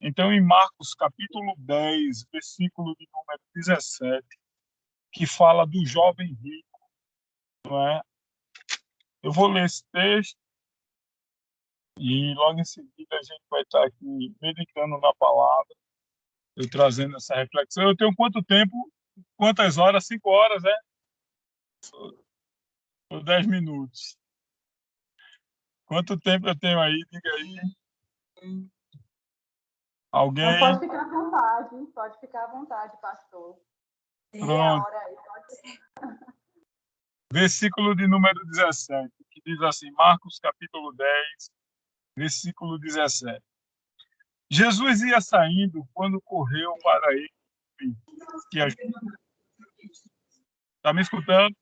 Então, em Marcos capítulo 10, versículo de número 17, que fala do jovem rico, não é? Eu vou ler esse texto e logo em seguida a gente vai estar aqui meditando na palavra, eu trazendo essa reflexão. Eu tenho quanto tempo? Quantas horas? 5 horas, né? Ou 10 minutos? Quanto tempo eu tenho aí? Diga aí. Não, Alguém? pode ficar à vontade, pastor. Pronto. Meia hora aí, pode. Versículo de número 17, que diz assim, Marcos capítulo 10, versículo 17. Jesus ia saindo quando correu para ele. Está me escutando?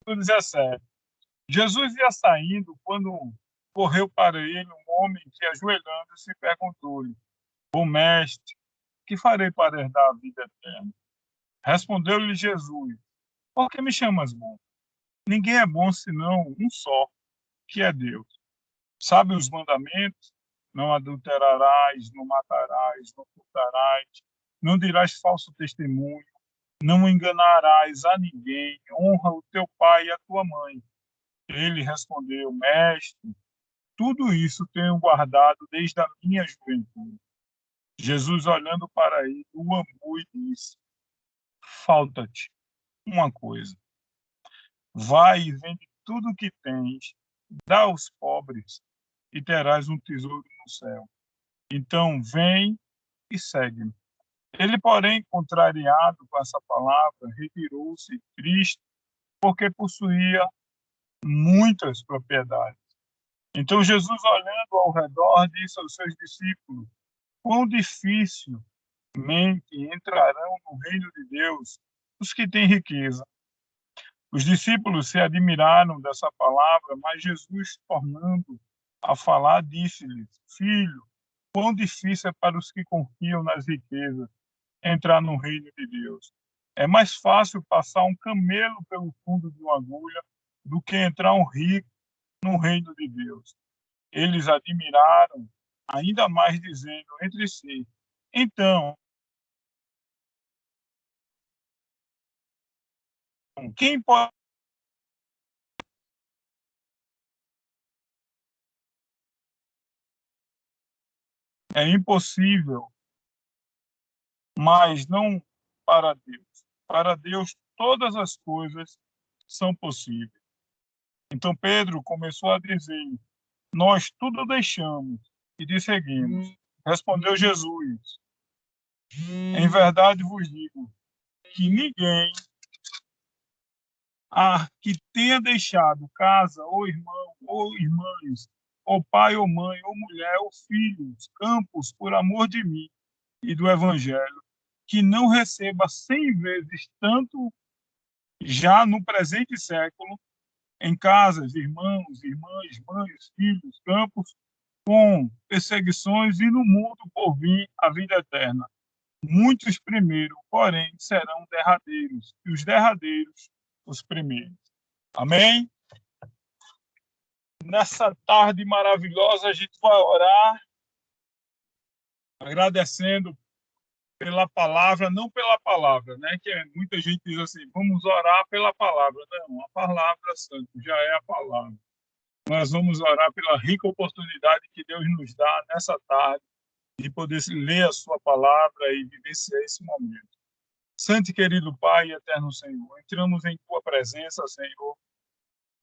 17. Jesus ia saindo quando correu para ele um homem que, ajoelhando, se perguntou-lhe: Bom mestre, que farei para herdar a vida eterna? Respondeu-lhe Jesus: Por que me chamas bom? Ninguém é bom senão um só, que é Deus. Sabe os mandamentos? Não adulterarás, não matarás, não furtarás, não dirás falso testemunho, não enganarás a ninguém, honra o teu pai e a tua mãe. Ele respondeu: Mestre, tudo isso tenho guardado desde a minha juventude. Jesus, olhando para ele, o amou e disse: Falta-te uma coisa. Vai e vende tudo o que tens, dá aos pobres e terás um tesouro no céu. Então vem e segue-me. Ele, porém, contrariado com essa palavra, retirou-se triste, porque possuía muitas propriedades. Então Jesus, olhando ao redor, disse aos seus discípulos: Quão dificilmente entrarão no reino de Deus os que têm riqueza. Os discípulos se admiraram dessa palavra, mas Jesus, tornando a falar, disse-lhes: Filho, quão difícil é para os que confiam nas riquezas entrar no reino de Deus. É mais fácil passar um camelo pelo fundo de uma agulha do que entrar um rico no reino de Deus. Eles admiraram ainda mais, dizendo entre si: Então, quem pode. É impossível, mas não para Deus. Para Deus, todas as coisas são possíveis. Então Pedro começou a dizer: Nós tudo deixamos e te seguimos. Respondeu Jesus: Em verdade vos digo que ninguém que tenha deixado casa, ou irmão, ou irmãs, ou pai, ou mãe, ou mulher, ou filhos, campos, por amor de mim e do Evangelho, que não receba 100 vezes tanto já no presente século, em casas, irmãos, irmãs, mães, filhos, campos, com perseguições e no mundo por vir a vida eterna. Muitos primeiros, porém, serão derradeiros, e os derradeiros, os primeiros. Amém? Nessa tarde maravilhosa, a gente vai orar, agradecendo pela palavra, não pela palavra, né? Que muita gente diz assim, vamos orar pela palavra. Não, a palavra, santo, já é a palavra. Nós vamos orar pela rica oportunidade que Deus nos dá nessa tarde de poder ler a sua palavra e vivenciar esse momento. Santo e querido Pai, eterno Senhor, entramos em tua presença, Senhor,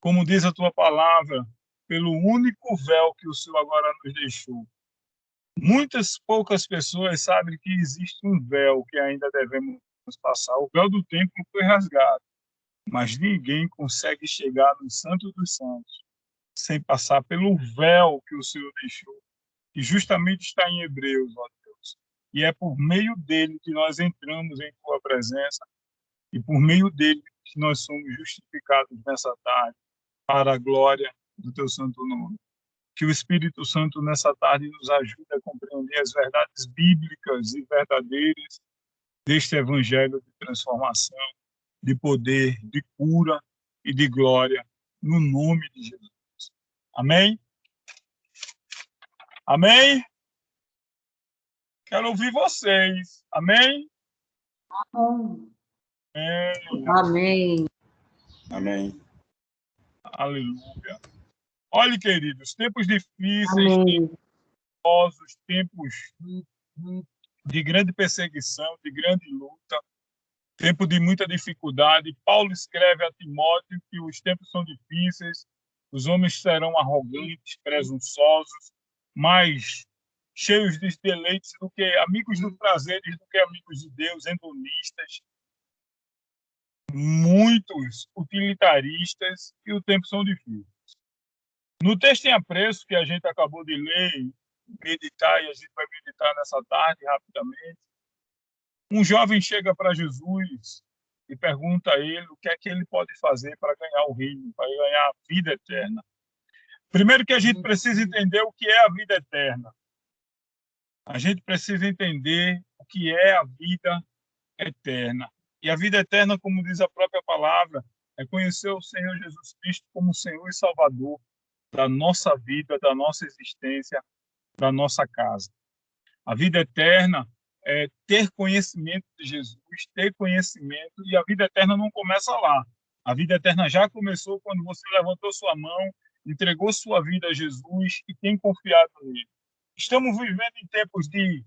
como diz a tua palavra, pelo único véu que o Senhor agora nos deixou. Muitas poucas pessoas sabem que existe um véu que ainda devemos passar. O véu do templo foi rasgado, mas ninguém consegue chegar no Santo dos Santos sem passar pelo véu que o Senhor deixou, que justamente está em Hebreus, ó Deus. E é por meio dele que nós entramos em tua presença e por meio dele que nós somos justificados nessa tarde para a glória do teu santo nome. Que o Espírito Santo nessa tarde nos ajude a compreender as verdades bíblicas e verdadeiras deste evangelho de transformação, de poder, de cura e de glória, no nome de Jesus. Amém? Amém? Quero ouvir vocês. Amém? Amém. Amém. Amém. Aleluia. Olhe, queridos, tempos difíceis, Amém. tempos de grande perseguição, de grande luta, tempo de muita dificuldade. Paulo escreve a Timóteo que os tempos são difíceis, os homens serão arrogantes, presunçosos, mais cheios de deleites do que amigos dos prazeres, do que amigos de Deus, hedonistas, muitos utilitaristas, e os tempos são difíceis. No texto em apreço que a gente acabou de ler e meditar, e a gente vai meditar nessa tarde rapidamente, um jovem chega para Jesus e pergunta a ele o que é que ele pode fazer para ganhar o reino, para ganhar a vida eterna. Primeiro que a gente precisa entender o que é a vida eterna. A gente precisa entender o que é a vida eterna. E a vida eterna, como diz a própria palavra, é conhecer o Senhor Jesus Cristo como Senhor e Salvador da nossa vida, da nossa existência, da nossa casa. A vida eterna é ter conhecimento de Jesus, ter conhecimento, e a vida eterna não começa lá. A vida eterna já começou quando você levantou sua mão, entregou sua vida a Jesus e tem confiado nele. Estamos vivendo em tempos de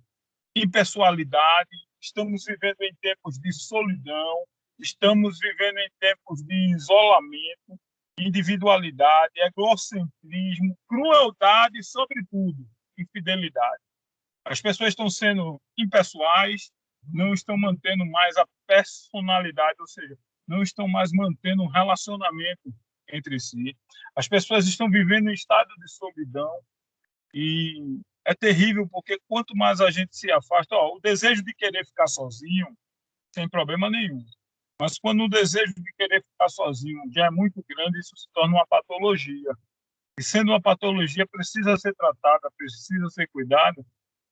impessoalidade, estamos vivendo em tempos de solidão, estamos vivendo em tempos de isolamento, individualidade, egocentrismo, crueldade e, sobretudo, infidelidade. As pessoas estão sendo impessoais, não estão mantendo mais a personalidade, ou seja, não estão mais mantendo um relacionamento entre si. As pessoas estão vivendo em estado de solidão e é terrível porque quanto mais a gente se afasta, o desejo de querer ficar sozinho, sem problema nenhum. Mas quando o desejo de querer ficar sozinho já é muito grande, isso se torna uma patologia. E sendo uma patologia, precisa ser tratada, precisa ser cuidada,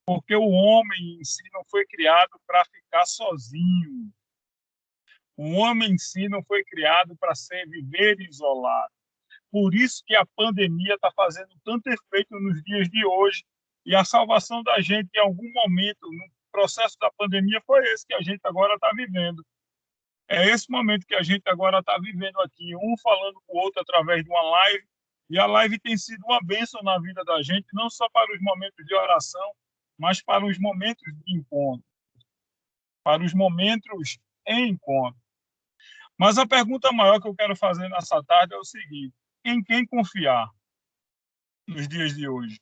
porque o homem em si não foi criado para ficar sozinho. O homem em si não foi criado para viver isolado. Por isso que a pandemia está fazendo tanto efeito nos dias de hoje, e a salvação da gente, em algum momento, no processo da pandemia, foi esse que a gente agora está vivendo. É esse momento que a gente agora está vivendo aqui, um falando com o outro através de uma live, e a live tem sido uma bênção na vida da gente, não só para os momentos de oração, mas para os momentos de encontro, para os momentos em encontro. Mas a pergunta maior que eu quero fazer nessa tarde é o seguinte: em quem confiar nos dias de hoje?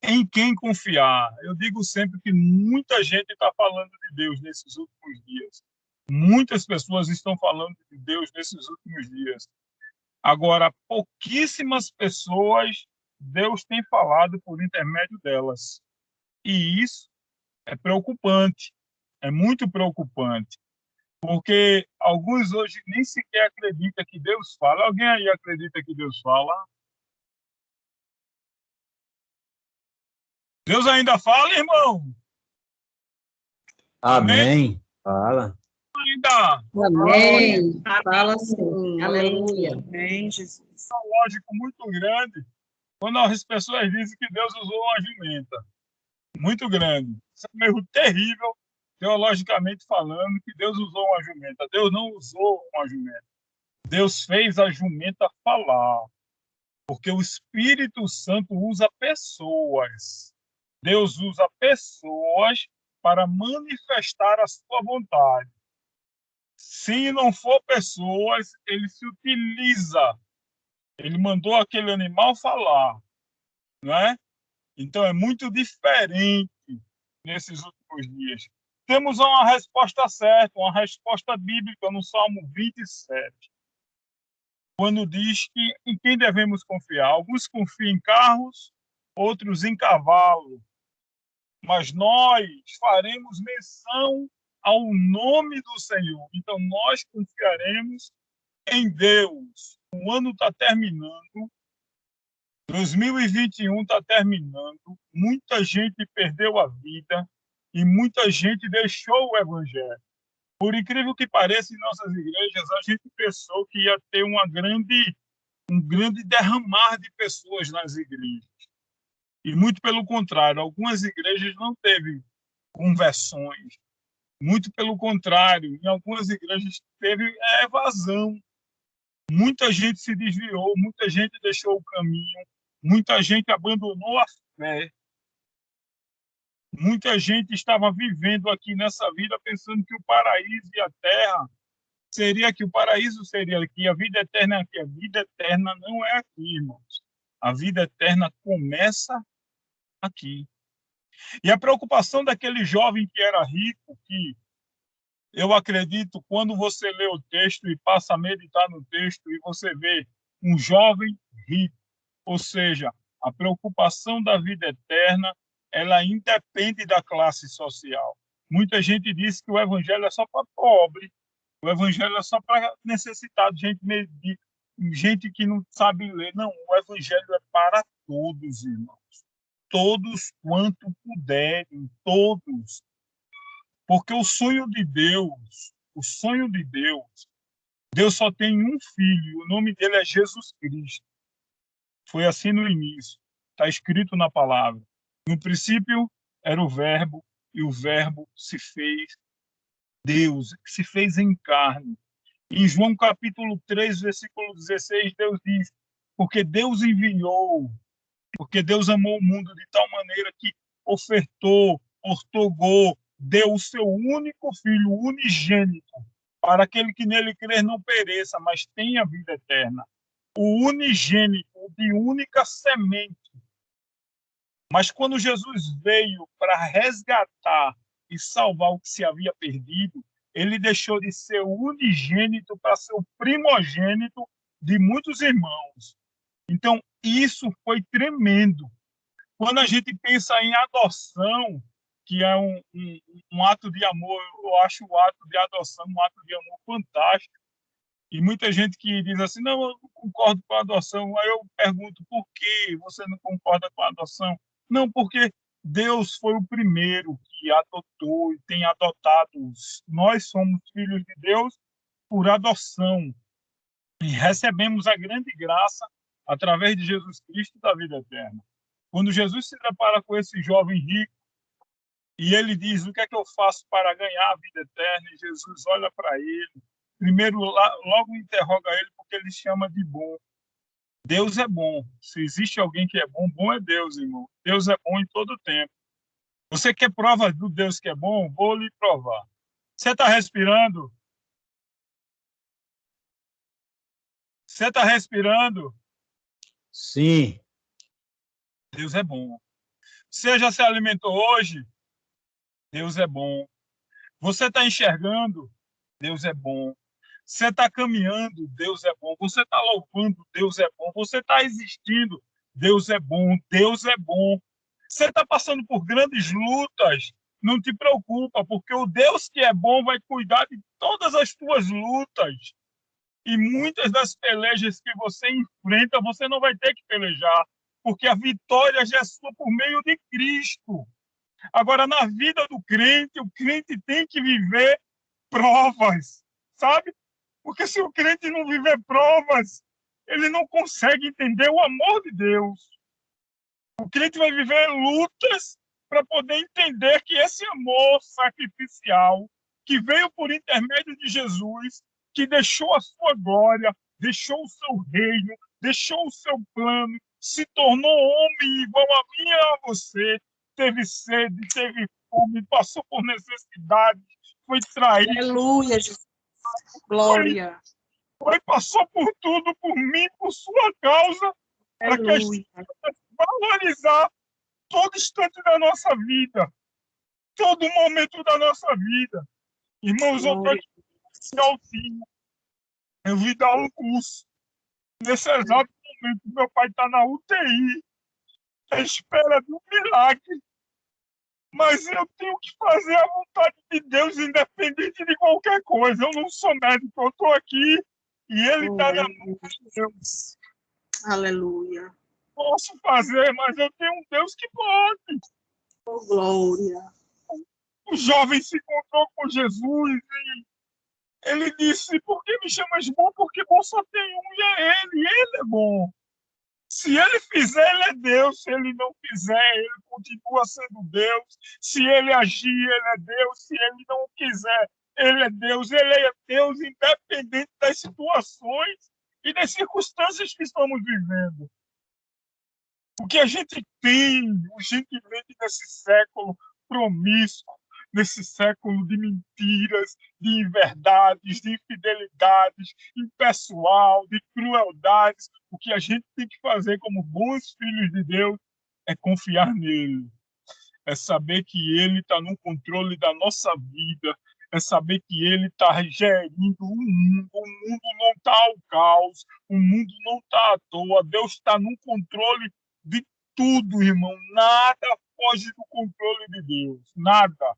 Em quem confiar? Eu digo sempre que muita gente está falando de Deus nesses últimos dias. Muitas pessoas estão falando de Deus nesses últimos dias. Agora, pouquíssimas pessoas Deus tem falado por intermédio delas. E isso é preocupante, é muito preocupante, porque alguns hoje nem sequer acreditam que Deus fala. Alguém aí acredita que Deus fala? Deus ainda fala, irmão? Amém. Fala. Ainda. Amém. Fala sim. Aleluia. Amém, Jesus. É um lógico muito grande quando as pessoas dizem que Deus usou uma jumenta. Muito grande. Isso é um erro terrível, teologicamente falando, que Deus usou uma jumenta. Deus não usou uma jumenta. Deus fez a jumenta falar, porque o Espírito Santo usa pessoas. Deus usa pessoas para manifestar a sua vontade. Se não for pessoas, ele se utiliza. Ele mandou aquele animal falar, não é? Então é muito diferente nesses últimos dias. Temos uma resposta certa, uma resposta bíblica no Salmo 27, quando diz que em quem devemos confiar. Alguns confiam em carros, outros em cavalo, mas nós faremos menção ao nome do Senhor. Então nós confiaremos em Deus. O ano está terminando, 2021 está terminando, muita gente perdeu a vida e muita gente deixou o Evangelho. Por incrível que pareça, em nossas igrejas, a gente pensou que ia ter um grande derramar de pessoas nas igrejas. E muito pelo contrário, algumas igrejas não teve conversões. Muito pelo contrário, em algumas igrejas teve evasão. Muita gente se desviou, muita gente deixou o caminho, muita gente abandonou a fé. Muita gente estava vivendo aqui nessa vida pensando que o paraíso e a terra seria aqui, o paraíso seria aqui, a vida eterna é aqui. A vida eterna não é aqui, irmãos. A vida eterna começa aqui. E a preocupação daquele jovem que era rico, que eu acredito, quando você lê o texto e passa a meditar no texto e você vê um jovem rico, ou seja, a preocupação da vida eterna, ela independe da classe social. Muita gente diz que o evangelho é só para pobre, o evangelho é só para necessitado, gente que não sabe ler. Não, o evangelho é para todos, irmãos. Todos quanto puderem, todos. Porque o sonho de Deus, Deus só tem um filho, o nome dele é Jesus Cristo. Foi assim no início, está escrito na palavra. No princípio era o verbo, e o verbo se fez Deus, se fez em carne. Em João capítulo 3, versículo 16, Deus diz, porque Deus enviou, porque Deus amou o mundo de tal maneira que ofertou, ortogou, deu o seu único filho, unigênito, para aquele que nele crer não pereça, mas tenha vida eterna. O unigênito, de única semente. Mas quando Jesus veio para resgatar e salvar o que se havia perdido, ele deixou de ser o unigênito para ser o primogênito de muitos irmãos. Então, isso foi tremendo. Quando a gente pensa em adoção, que é um ato de amor, eu acho o ato de adoção um ato de amor fantástico. E muita gente que diz assim, não, eu não concordo com a adoção. Aí eu pergunto, por que você não concorda com a adoção? Não, porque Deus foi o primeiro que adotou e tem adotado. Nós somos filhos de Deus por adoção. E recebemos a grande graça através de Jesus Cristo da vida eterna. Quando Jesus se depara com esse jovem rico e ele diz, o que é que eu faço para ganhar a vida eterna? E Jesus olha para ele. Primeiro, logo interroga ele porque ele chama de bom. Deus é bom. Se existe alguém que é bom, bom é Deus, irmão. Deus é bom em todo tempo. Você quer prova do Deus que é bom? Vou lhe provar. Você está respirando? Você está respirando? Sim. Deus é bom. Você já se alimentou hoje? Deus é bom. Você está enxergando? Deus é bom. Você está caminhando? Deus é bom. Você está louvando? Deus é bom. Você está existindo? Deus é bom. Deus é bom. Você está passando por grandes lutas? Não te preocupa, porque o Deus que é bom vai cuidar de todas as tuas lutas. E muitas das pelejas que você enfrenta, você não vai ter que pelejar, porque a vitória já é sua por meio de Cristo. Agora, na vida do crente, o crente tem que viver provas, sabe? Porque se o crente não viver provas, ele não consegue entender o amor de Deus. O crente vai viver lutas para poder entender que esse amor sacrificial que veio por intermédio de Jesus, que deixou a sua glória, deixou o seu reino, deixou o seu plano, se tornou homem igual a mim e a você, teve sede, teve fome, passou por necessidade, foi traído. Aleluia, Jesus. Glória. Passou por tudo, por mim, por sua causa, para que a gente pudesse valorizar todo instante da nossa vida, todo momento da nossa vida. Irmãos, eu estou aqui, eu vim dar um curso. Nesse exato momento, meu pai está na UTI, à espera de um milagre. Mas eu tenho que fazer a vontade de Deus, independente de qualquer coisa. Eu não sou médico, eu estou aqui e Ele está na mão de Deus. Aleluia. Posso fazer, mas eu tenho um Deus que pode. Oh, glória. O jovem se encontrou com Jesus e ele disse, por que me chamas bom? Porque bom só tem um e é ele é bom. Se ele fizer, ele é Deus. Se ele não fizer, ele continua sendo Deus. Se ele agir, ele é Deus. Se ele não quiser, ele é Deus. Ele é Deus independente das situações e das circunstâncias que estamos vivendo. O que a gente tem, urgentemente, nesse século promíscuo, nesse século de mentiras, de inverdades, de infidelidades, impessoal, de crueldades, o que a gente tem que fazer como bons filhos de Deus é confiar nele, é saber que ele está no controle da nossa vida, é saber que ele está gerindo o mundo não está ao caos, o mundo não está à toa, Deus está no controle de tudo, irmão, nada foge do controle de Deus, nada.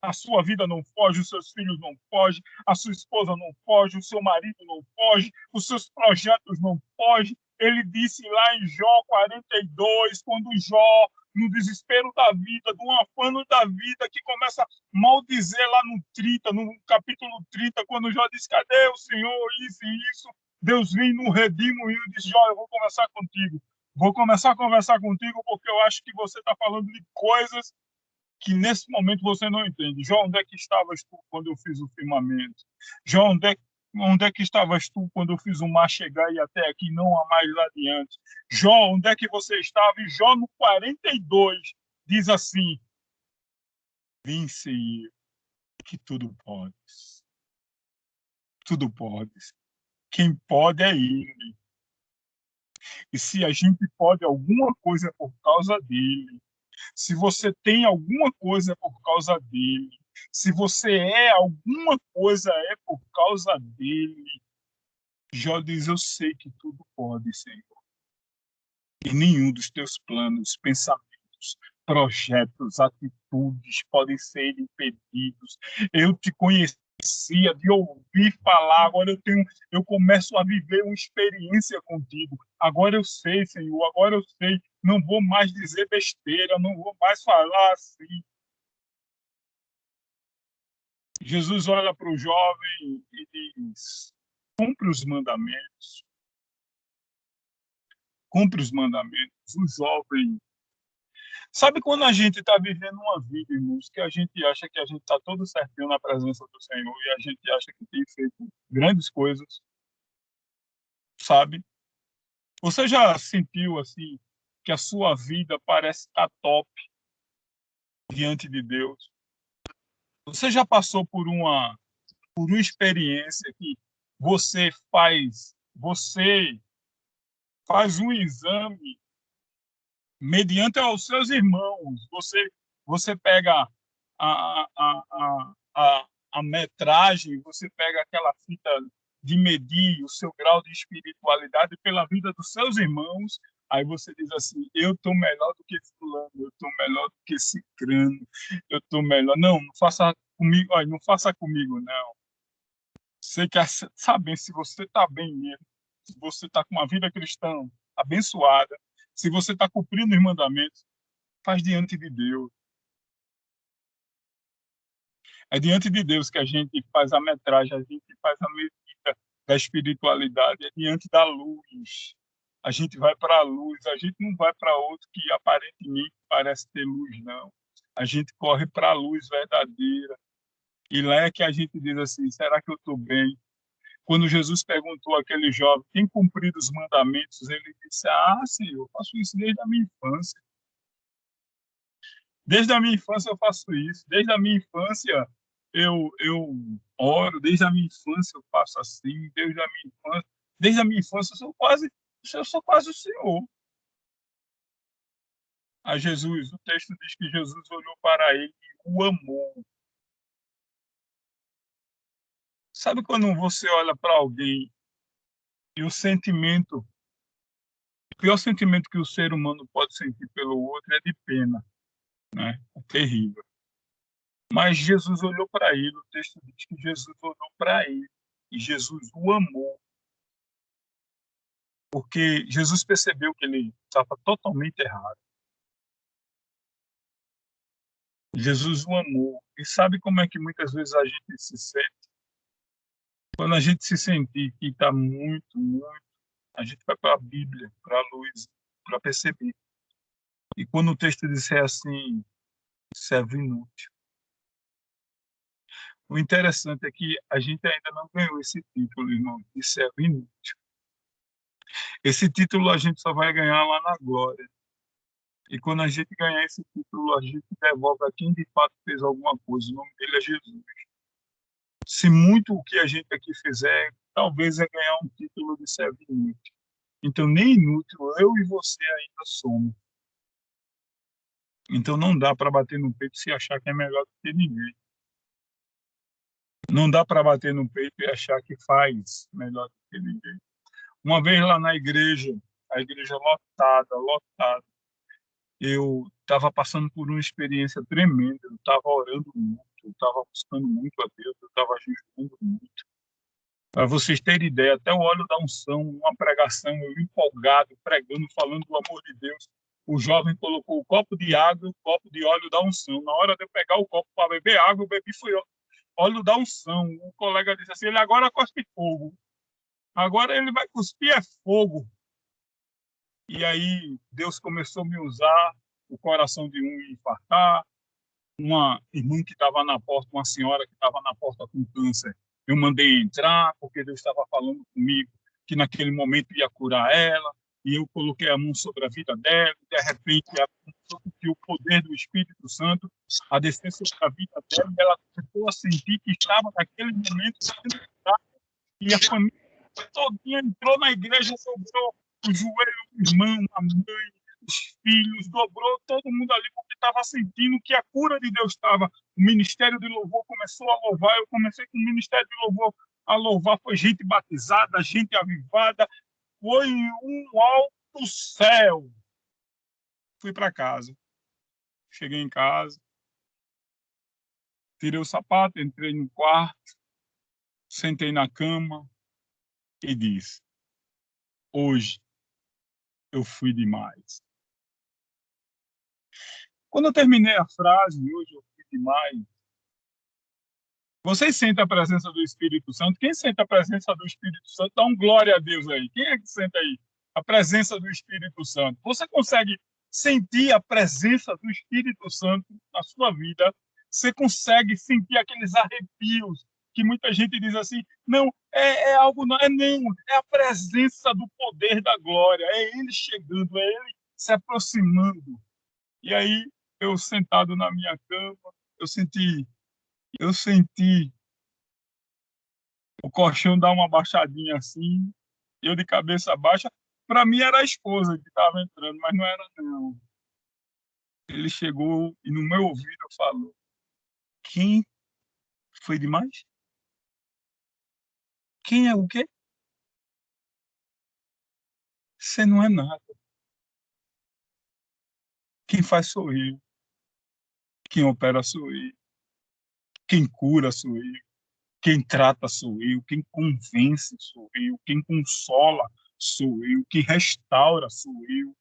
A sua vida não foge, os seus filhos não fogem, a sua esposa não foge, o seu marido não foge, os seus projetos não fogem. Ele disse lá em Jó 42, quando Jó, no desespero da vida, do afano da vida, que começa a maldizer lá no 30, no capítulo 30, quando Jó diz, cadê o Senhor, isso e isso? Deus vem no redemoinho e diz, Jó, eu vou conversar contigo. Vou começar a conversar contigo porque eu acho que você está falando de coisas que nesse momento você não entende. Jó, onde é que estavas tu quando eu fiz o firmamento? Jó, onde é que estavas tu quando eu fiz o mar chegar e até aqui, não há mais lá adiante? Jó, onde é que você estava? E Jó, no 42, diz assim, vim, Senhor, que tudo podes. Tudo podes. Quem pode é Ele. E se a gente pode alguma coisa é por causa dele. Se você tem alguma coisa é por causa dele. Se você é alguma coisa é por causa dele. Jó diz, eu sei que tudo pode, Senhor. E nenhum dos teus planos, pensamentos, projetos, atitudes podem ser impedidos. Eu te conhecia de ouvir falar, agora eu começo a viver uma experiência contigo. Agora eu sei, Senhor, agora eu sei, não vou mais dizer besteira, não vou mais falar assim. Jesus olha para o jovem e diz, cumpre os mandamentos. Cumpre os mandamentos. O jovem. Sabe quando a gente está vivendo uma vida, irmãos, que a gente acha que a gente está todo certinho na presença do Senhor e a gente acha que tem feito grandes coisas, sabe? Você já sentiu, assim, que a sua vida parece estar top diante de Deus? Você já passou por uma experiência que você faz um exame mediante aos seus irmãos. Você pega a metragem, você pega aquela fita de medir o seu grau de espiritualidade pela vida dos seus irmãos. Aí você diz assim, eu estou melhor do que fulano, eu estou melhor do que cicrano, eu estou melhor. Não, não faça comigo, olha, não faça comigo, não. Você quer saber se você está bem mesmo, se você está com uma vida cristã abençoada, se você está cumprindo os mandamentos, faz diante de Deus. É diante de Deus que a gente faz a metragem, a gente faz a medida da espiritualidade, é diante da luz. A gente vai para a luz, a gente não vai para outro que aparentemente parece ter luz, não. A gente corre para a luz verdadeira. E lá é que a gente diz assim, será que eu estou bem? Quando Jesus perguntou àquele jovem, tem cumprido os mandamentos? Ele disse, Senhor, eu faço isso desde a minha infância. Desde a minha infância eu faço isso. Desde a minha infância eu oro. Desde a minha infância eu faço assim. Desde a minha infância eu sou quase o Senhor. A Jesus, o texto diz que Jesus olhou para ele e o amou. Sabe quando você olha para alguém e o pior sentimento que o ser humano pode sentir pelo outro é de pena, né? É terrível. Mas Jesus olhou para ele, o texto diz que Jesus olhou para ele e Jesus o amou. Porque Jesus percebeu que ele estava totalmente errado. Jesus o amou. E sabe como é que muitas vezes a gente se sente? Quando a gente se sentir que está muito, a gente vai para a Bíblia, para a luz. para perceber. E quando o texto disser assim, servo inútil. O interessante é que a gente ainda não ganhou esse título, irmão, de servo inútil. Esse título a gente só vai ganhar lá na glória. E quando a gente ganhar esse título, a gente devolve a quem de fato fez alguma coisa. O nome dele é Jesus. Se muito o que a gente aqui fizer, talvez é ganhar um título de servo inútil. Então, nem inútil, eu e você ainda somos. Então, não dá para bater no peito e se achar que é melhor do que ninguém. Não dá para bater no peito e achar que faz melhor do que ninguém. Uma vez lá na igreja, a igreja lotada, lotada, eu estava passando por uma experiência tremenda. Eu estava orando muito, eu estava buscando muito a Deus, eu estava jejuando muito. Para vocês terem ideia, até o óleo da unção, uma pregação, eu empolgado, pregando, falando do amor de Deus. O jovem colocou o copo de água e o copo de óleo da unção. Na hora de eu pegar o copo para beber água, eu bebi foi óleo da unção. O colega disse assim, ele agora cospe fogo. Agora ele vai cuspir é fogo. E aí Deus começou a me usar, o coração de um infartar, uma irmã que estava na porta, uma senhora que estava na porta com câncer. Eu mandei entrar, porque Deus estava falando comigo que naquele momento ia curar ela, e eu coloquei a mão sobre a vida dela, e de repente, que o poder do Espírito Santo, a descer sobre a vida dela, e ela começou a sentir que estava naquele momento sendo curada, e a família todinha entrou na igreja, dobrou o joelho do irmão, a mãe, os filhos, dobrou todo mundo ali, porque estava sentindo que a cura de Deus estava. O ministério de louvor começou a louvar, eu comecei com o ministério de louvor a louvar, foi gente batizada, gente avivada, foi um alto céu. Fui para casa, cheguei em casa, tirei o sapato, entrei no quarto, sentei na cama e disse, hoje eu fui demais. Quando eu terminei a frase, hoje eu fui demais, vocês sentem a presença do Espírito Santo? Quem sente a presença do Espírito Santo? Dá um glória a Deus aí. Quem é que sente aí a presença do Espírito Santo? Você consegue sentir a presença do Espírito Santo na sua vida? Você consegue sentir aqueles arrepios que muita gente diz assim, não, é algo, não, é a presença do poder da glória, é Ele chegando, é Ele se aproximando. E aí, eu sentado na minha cama, eu senti o colchão dar uma baixadinha assim, eu de cabeça baixa. Para mim era a esposa que estava entrando, mas não era não. Ele chegou e no meu ouvido falou, quem foi demais? Quem é o quê? Você não é nada. Quem faz sou eu. Quem opera sou eu. Quem cura sou eu. Quem trata sou eu. Quem convence sou eu. Quem consola sou eu. Quem restaura sou eu.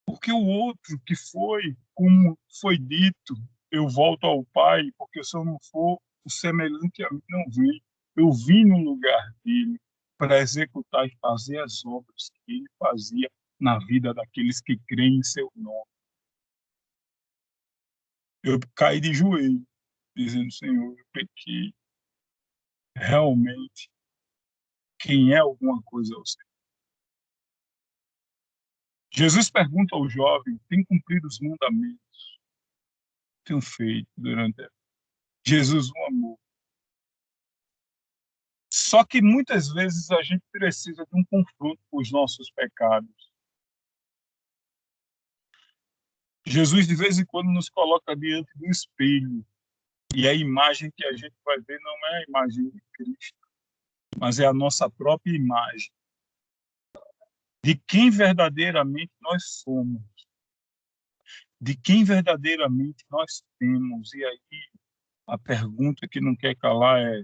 Porque o outro que foi, como foi dito, eu volto ao Pai, porque se eu não for, o semelhante a mim não vem. Eu vim no lugar dele para executar e fazer as obras que ele fazia na vida daqueles que creem em seu nome. Eu caí de joelho, dizendo, Senhor, eu pequei. Realmente, quem é alguma coisa é o Senhor. Jesus pergunta ao jovem, tem cumprido os mandamentos? Tenho feito durante a vida. Jesus o amou. Só que muitas vezes a gente precisa de um confronto com os nossos pecados. Jesus, de vez em quando, nos coloca diante do espelho. E a imagem que a gente vai ver não é a imagem de Cristo, mas é a nossa própria imagem. De quem verdadeiramente nós somos. De quem verdadeiramente nós temos. E aí, a pergunta que não quer calar é,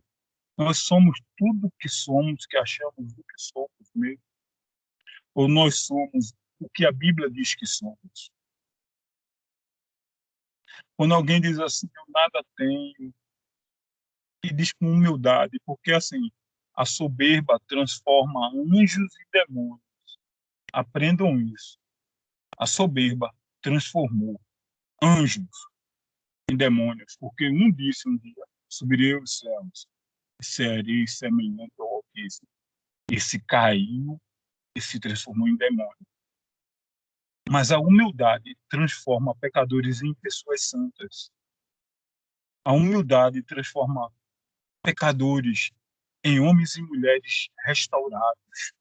nós somos tudo que somos, que achamos do que somos mesmo? Ou nós somos o que a Bíblia diz que somos? Quando alguém diz assim, eu nada tenho, e diz com humildade, porque assim, a soberba transforma anjos e demônios. Aprendam isso. A soberba transformou anjos em demônios, porque um disse um dia: subirei aos céus e serei semelhante ao Altíssimo. Esse caiu e se transformou em demônio. Mas a humildade transforma pecadores em pessoas santas. A humildade transforma pecadores em homens e mulheres restaurados,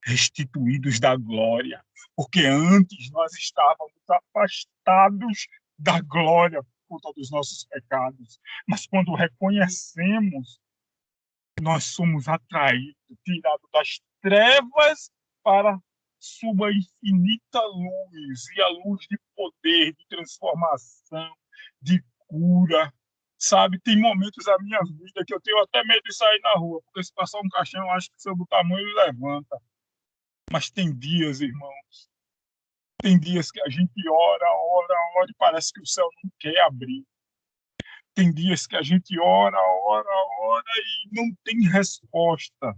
restituídos da glória, porque antes nós estávamos afastados da glória por conta dos nossos pecados. Mas quando reconhecemos, nós somos atraídos, tirados das trevas para sua infinita luz, e a luz de poder, de transformação, de cura. Sabe, tem momentos da minha vida que eu tenho até medo de sair na rua, porque se passar um caixão, eu acho que se eu botar a mão, ele levanta. Mas tem dias, irmãos, tem dias que a gente ora e parece que o céu não quer abrir. Tem dias que a gente ora e não tem resposta.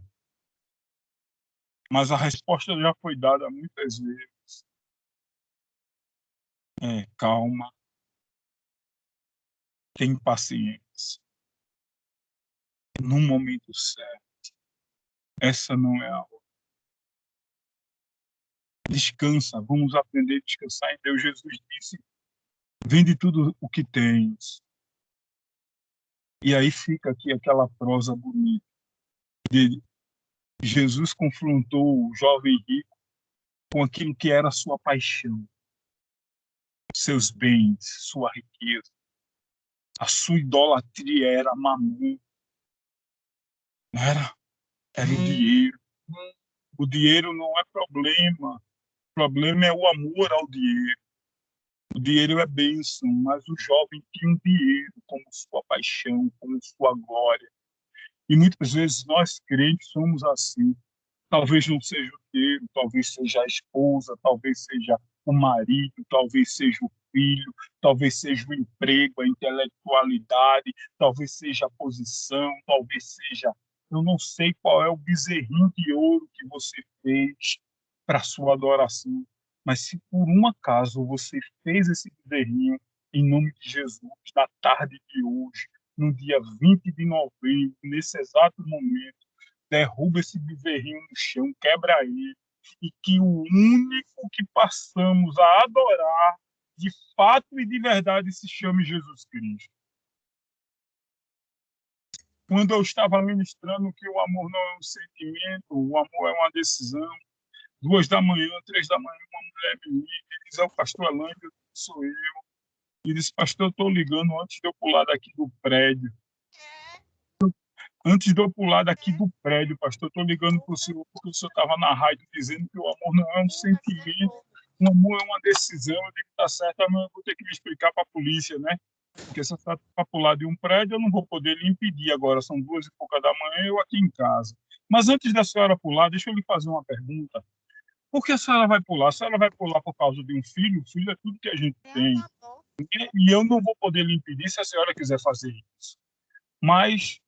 Mas a resposta já foi dada muitas vezes. Calma, tem paciência. No momento certo. Essa não é a hora. Descansa, vamos aprender a descansar em Deus. Jesus disse: vende tudo o que tens. E aí fica aqui aquela prosa bonita dele. Jesus confrontou o jovem rico com aquilo que era a sua paixão, seus bens, sua riqueza. A sua idolatria era mamon, não era? Era o dinheiro. O dinheiro não é problema. O problema é o amor ao dinheiro. O dinheiro é bênção, mas o jovem tinha um dinheiro como sua paixão, como sua glória. E muitas vezes nós crentes somos assim. Talvez não seja o dinheiro, talvez seja a esposa, talvez seja o marido, talvez seja o filho, talvez seja o emprego, a intelectualidade, talvez seja a posição, talvez seja... Eu não sei qual é o bezerrinho de ouro que você fez para a sua adoração, mas se por um acaso você fez esse bezerrinho em nome de Jesus, na tarde de hoje, no dia 20 de novembro, nesse exato momento, derruba esse bezerrinho no chão, quebra ele, e que o único que passamos a adorar, de fato e de verdade, se chame Jesus Cristo. Quando eu estava ministrando que o amor não é um sentimento, o amor é uma decisão, 2 da manhã, 3 da manhã, uma mulher me liga e diz: é o pastor Alândio, sou eu. E disse: pastor, eu estou ligando antes de eu pular daqui do prédio. Antes de eu pular daqui do prédio, pastor, estou ligando para o senhor, porque o senhor estava na rádio dizendo que o amor não é um sentimento, o amor é uma decisão. Eu digo: tá certo, mas eu vou ter que me explicar para a polícia, né? Porque se eu for para pular de um prédio, eu não vou poder lhe impedir agora, são 2h pouca da manhã, eu aqui em casa. Mas antes da senhora pular, deixa eu lhe fazer uma pergunta. Por que a senhora vai pular? A senhora vai pular por causa de um filho? O filho é tudo que a gente tem. E eu não vou poder lhe impedir se a senhora quiser fazer isso. Mas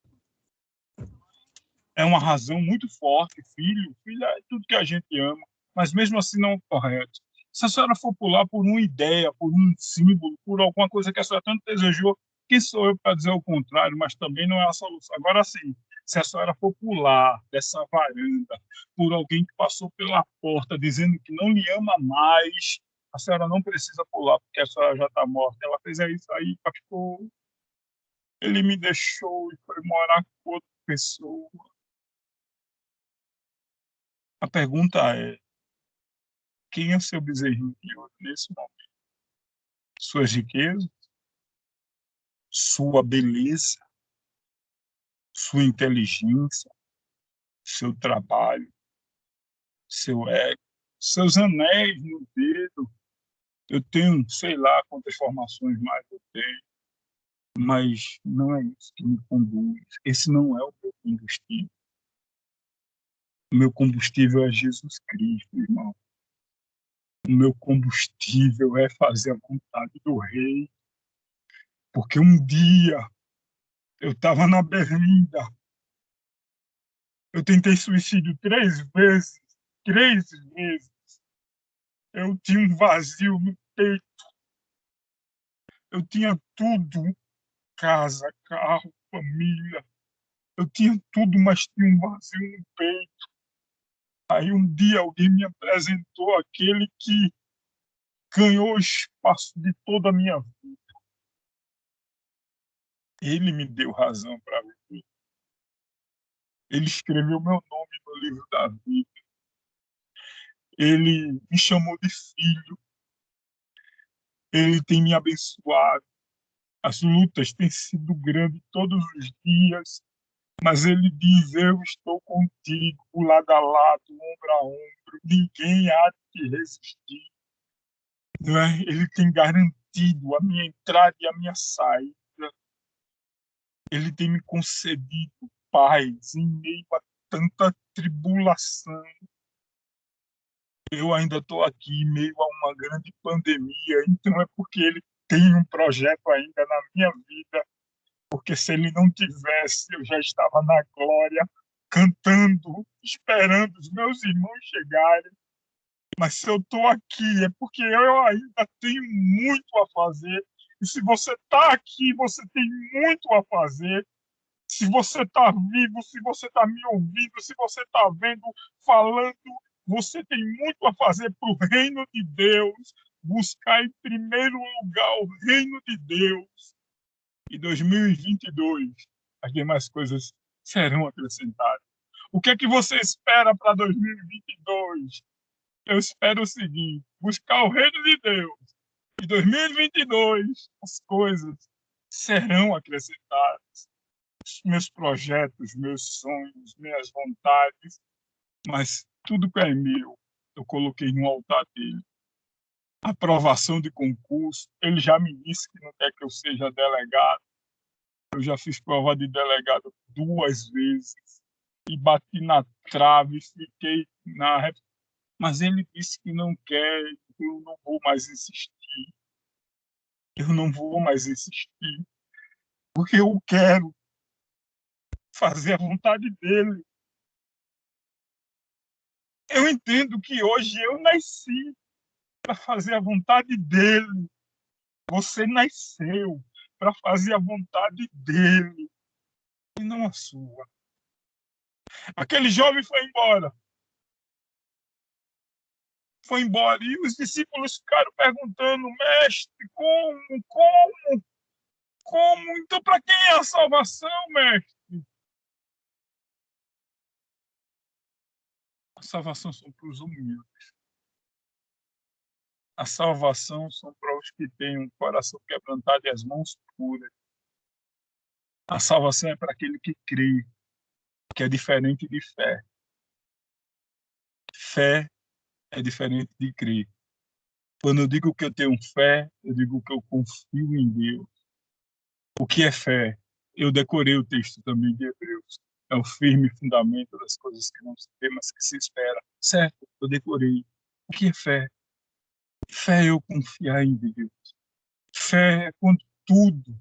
é uma razão muito forte. Filho é tudo que a gente ama, mas mesmo assim não é correto. Se a senhora for pular por uma ideia, por um símbolo, por alguma coisa que a senhora tanto desejou, quem sou eu para dizer o contrário? Mas também não é a solução. Agora sim, se a senhora for pular dessa varanda por alguém que passou pela porta dizendo que não lhe ama mais, a senhora não precisa pular porque a senhora já está morta. Ela fez isso aí, pastor. Ele me deixou e foi morar com outra pessoa. A pergunta é: quem é o seu bezerrinho de ouro nesse momento? Suas riquezas? Sua beleza? Sua inteligência? Seu trabalho? Seu ego? Seus anéis no dedo? Eu tenho, sei lá quantas formações mais eu tenho, mas não é isso que me conduz. Esse não é o meu combustível. O meu combustível é Jesus Cristo, irmão. O meu combustível é fazer a vontade do Rei. Porque um dia eu estava na Berlinda. Eu tentei suicídio 3 vezes. 3 vezes. Eu tinha um vazio no peito. Eu tinha tudo, casa, carro, família. Eu tinha tudo, mas tinha um vazio no peito. Aí um dia alguém me apresentou aquele que ganhou o espaço de toda a minha vida. Ele me deu razão para viver. Ele escreveu meu nome no livro da vida. Ele me chamou de filho. Ele tem me abençoado. As lutas têm sido grandes todos os dias, mas ele diz: eu estou contigo, lado a lado, ombro a ombro. Ninguém há de resistir. Não é? Ele tem garantido a minha entrada e a minha saída. Ele tem me concedido paz em meio a tanta tribulação. Eu ainda estou aqui em meio a uma grande pandemia, então é porque ele tem um projeto ainda na minha vida, porque se ele não tivesse, eu já estava na glória, cantando, esperando os meus irmãos chegarem. Mas se eu estou aqui, é porque eu ainda tenho muito a fazer. E se você está aqui, você tem muito a fazer. Se você está vivo, se você está me ouvindo, se você está vendo, falando, você tem muito a fazer para o reino de Deus. Buscar em primeiro lugar o reino de Deus. E 2022, as demais coisas serão acrescentadas. O que é que você espera para 2022? Eu espero o seguinte: buscar o reino de Deus. Em 2022, as coisas serão acrescentadas. Os meus projetos, meus sonhos, minhas vontades, mas tudo que é meu, eu coloquei no altar dele. Aprovação de concurso, ele já me disse que não quer que eu seja delegado. Eu já fiz prova de delegado 2 vezes e bati na trave, fiquei na. Mas ele disse que não quer, eu não vou mais insistir. Eu não vou mais insistir, porque eu quero fazer a vontade dele. Eu entendo que hoje eu nasci para fazer a vontade dele. Você nasceu para fazer a vontade dele e não a sua. Aquele jovem foi embora. Foi embora. E os discípulos ficaram perguntando: mestre, como? Então, para quem é a salvação, mestre? A salvação são para os humildes. A salvação são para os que têm um coração quebrantado e as mãos puras. A salvação é para aquele que crê, que é diferente de fé. Fé é diferente de crer. Quando eu digo que eu tenho fé, eu digo que eu confio em Deus. O que é fé? Eu decorei o texto também de Hebreus. É o firme fundamento das coisas que não se vê, mas que se espera. Certo? Eu decorei. O que é fé? Fé é eu confiar em Deus. Fé é quando tudo.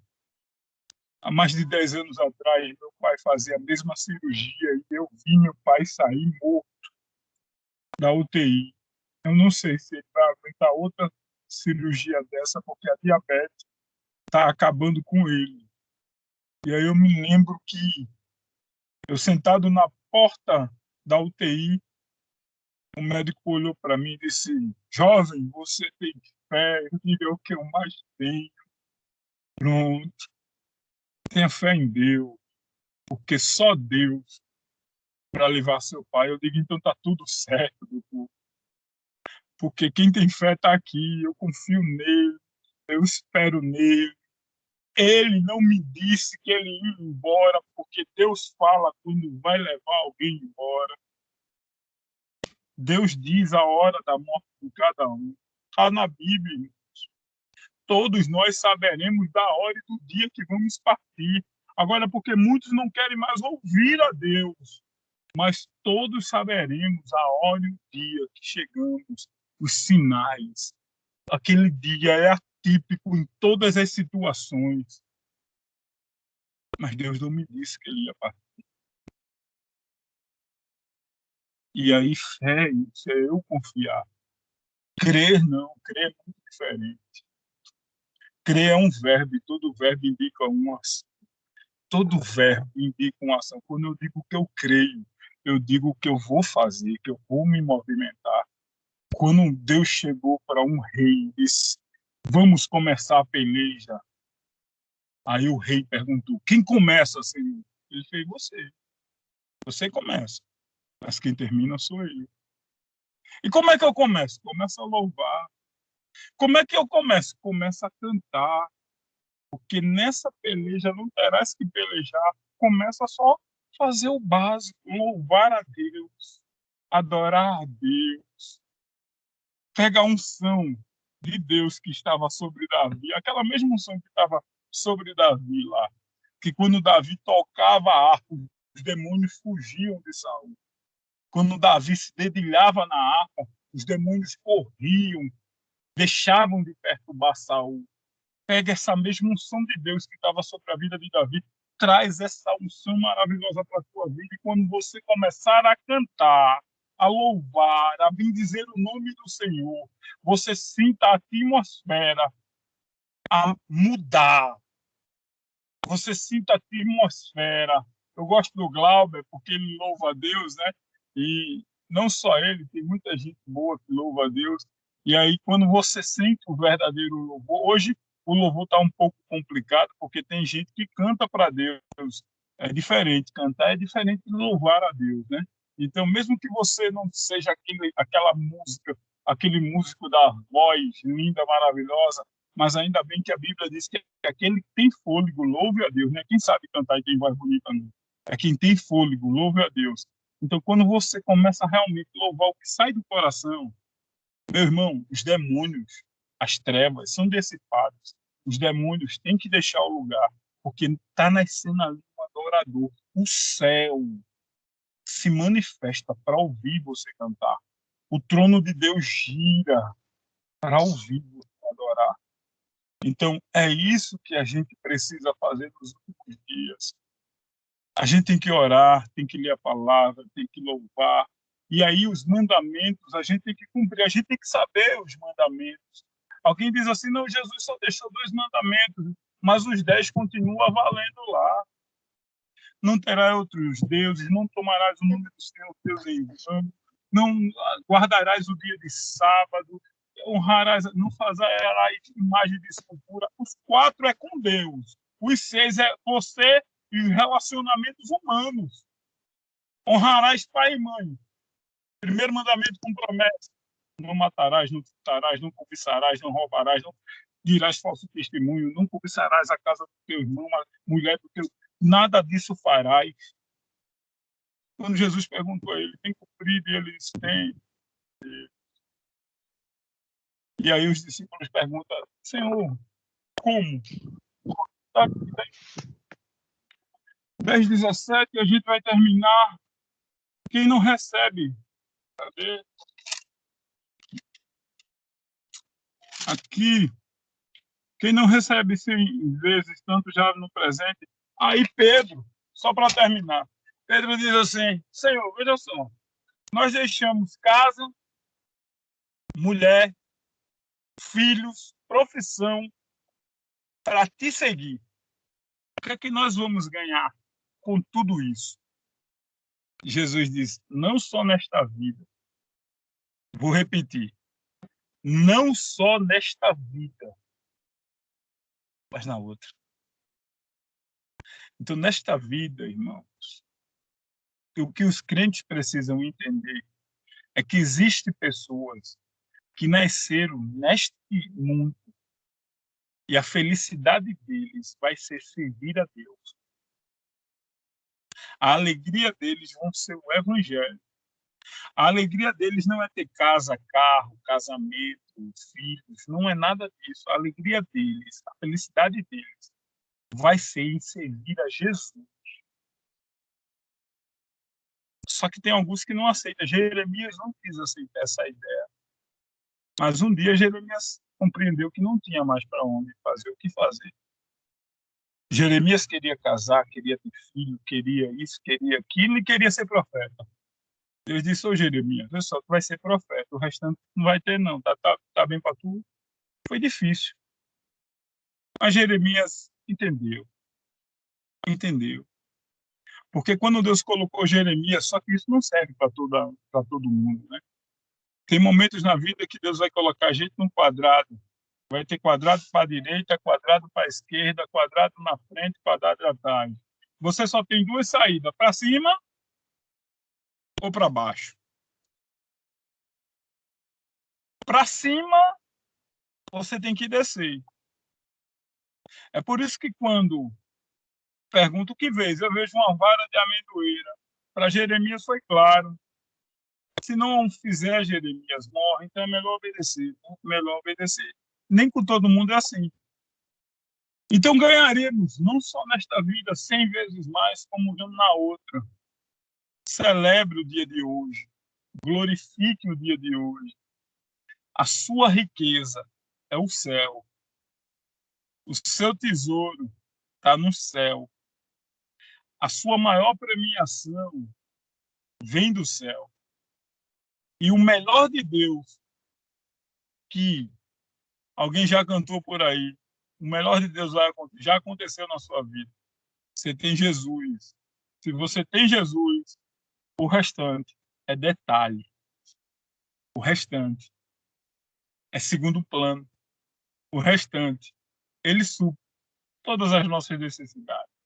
Há mais de 10 anos atrás, meu pai fazia a mesma cirurgia e eu vi meu pai sair morto da UTI. Eu não sei se ele vai aguentar outra cirurgia dessa, porque a diabetes está acabando com ele. E aí eu me lembro que eu sentado na porta da UTI, o médico olhou para mim e disse: jovem, você tem fé? Eu digo: é o que eu mais tenho. Pronto. Tenha fé em Deus, porque só Deus para levar seu pai. Eu digo: então tá tudo certo, doutor. Porque quem tem fé está aqui, eu confio nele, eu espero nele. Ele não me disse que ele ia embora, porque Deus fala quando vai levar alguém embora. Deus diz a hora da morte de cada um. Está na Bíblia. Todos nós saberemos da hora e do dia que vamos partir. Agora, porque muitos não querem mais ouvir a Deus, mas todos saberemos a hora e o dia que chegamos, os sinais. Aquele dia é atípico em todas as situações. Mas Deus não me disse que ele ia partir. E aí, fé, isso é eu confiar Crer não, crer é muito diferente. Crer é um verbo e todo verbo indica uma ação. Todo verbo indica uma ação. Quando eu digo que eu creio, eu digo que eu vou fazer, que eu vou me movimentar. Quando Deus chegou para um rei e disse, vamos começar a peleja. Aí o rei perguntou, quem começa, Senhor? Ele fez, você. Você começa, mas quem termina sou eu. E como é que eu começo? Começo a louvar. Como é que eu começo? Começo a cantar. Porque nessa peleja não terás que pelejar. Começa só a fazer o básico, louvar a Deus, adorar a Deus. Pega a unção de Deus que estava sobre Davi, aquela mesma unção que estava sobre Davi lá, que quando Davi tocava a harpa, os demônios fugiam de Saul. Quando Davi se dedilhava na harpa, os demônios corriam, deixavam de perturbar Saul. Pega essa mesma unção de Deus que estava sobre a vida de Davi, traz essa unção maravilhosa para a tua vida, e quando você começar a cantar, a louvar, a bendizer o nome do Senhor, você sinta a atmosfera a mudar. Você sinta a atmosfera. Eu gosto do Glauber porque ele louva a Deus, né? E não só ele, tem muita gente boa que louva a Deus. E aí, quando você sente o verdadeiro louvor, hoje o louvor está um pouco complicado, porque tem gente que canta para Deus. É diferente, cantar é diferente de louvar a Deus, né? Então, mesmo que você não seja aquela música, aquele músico da voz linda, maravilhosa, mas ainda bem que a Bíblia diz que aquele que tem fôlego, louve a Deus, né? Quem sabe cantar e tem voz bonita não. É quem tem fôlego, louve a Deus. Então, quando você começa a realmente louvar o que sai do coração, meu irmão, os demônios, as trevas são dissipadas. Os demônios têm que deixar o lugar, porque está nascendo ali um adorador. O céu se manifesta para ouvir você cantar. O trono de Deus gira para ouvir você adorar. Então, é isso que a gente precisa fazer nos últimos dias. A gente tem que orar, tem que ler a palavra, tem que louvar. E aí os mandamentos, a gente tem que cumprir, a gente tem que saber os mandamentos. Alguém diz assim, não, Jesus só deixou 2 mandamentos, mas os 10 continuam valendo lá. Não terás outros deuses, não tomarás o nome do Senhor Deus em vão, não guardarás o dia de sábado, honrarás, não farás imagem de escultura. Os 4 é com Deus. Os 6 é você e os relacionamentos humanos. Honrarás pai e mãe. Primeiro mandamento com promessa. Não matarás, não furtarás, não cobiçarás, não roubarás, não dirás falso testemunho, não cobiçarás a casa do teu irmão, a mulher do teu... Nada disso farás. Quando Jesus perguntou a ele, tem cumprido? E ele disse, tem. E aí os discípulos perguntam, Senhor, como? 10:17, a gente vai terminar. Quem não recebe? Cadê? Aqui. Quem não recebe 100 vezes, tanto já no presente. Aí Pedro, só para terminar, Pedro diz assim, Senhor, veja só, nós deixamos casa, mulher, filhos, profissão, para te seguir. O que é que nós vamos ganhar com tudo isso? Jesus diz, não só nesta vida, vou repetir, não só nesta vida, mas na outra. Então, nesta vida, irmãos, o que os crentes precisam entender é que existem pessoas que nasceram neste mundo e a felicidade deles vai ser servir a Deus. A alegria deles vão ser o evangelho. A alegria deles não é ter casa, carro, casamento, filhos, não é nada disso. A alegria deles, a felicidade deles vai ser em servir a Jesus. Só que tem alguns que não aceitam. Jeremias não quis aceitar essa ideia. Mas um dia Jeremias compreendeu que não tinha mais para onde fazer, o que fazer. Jeremias queria casar, queria ter filho, queria isso, queria aquilo e queria ser profeta. Deus disse: ô Jeremias, olha só, tu vai ser profeta, o restante não vai ter, não. Tá bem para tu? Foi difícil. Mas Jeremias entendeu. Entendeu. Porque quando Deus colocou Jeremias, só que isso não serve para todo mundo, né? Tem momentos na vida que Deus vai colocar a gente num quadrado. Vai ter quadrado para a direita, quadrado para a esquerda, quadrado na frente, quadrado atrás. Você só tem duas saídas, para cima ou para baixo. Para cima, você tem que descer. É por isso que quando pergunto o que vês, eu vejo uma vara de amendoeira. Para Jeremias foi claro. Se não fizer, Jeremias morre, então é melhor obedecer. Melhor obedecer. Nem com todo mundo é assim. Então ganharemos, não só nesta vida, 100 vezes mais, como na outra. Celebre o dia de hoje. Glorifique o dia de hoje. A sua riqueza é o céu. O seu tesouro está no céu. A sua maior premiação vem do céu. E o melhor de Deus, que alguém já cantou por aí, o melhor de Deus já aconteceu na sua vida. Você tem Jesus. Se você tem Jesus, o restante é detalhe. O restante é segundo plano. O restante, ele supre todas as nossas necessidades.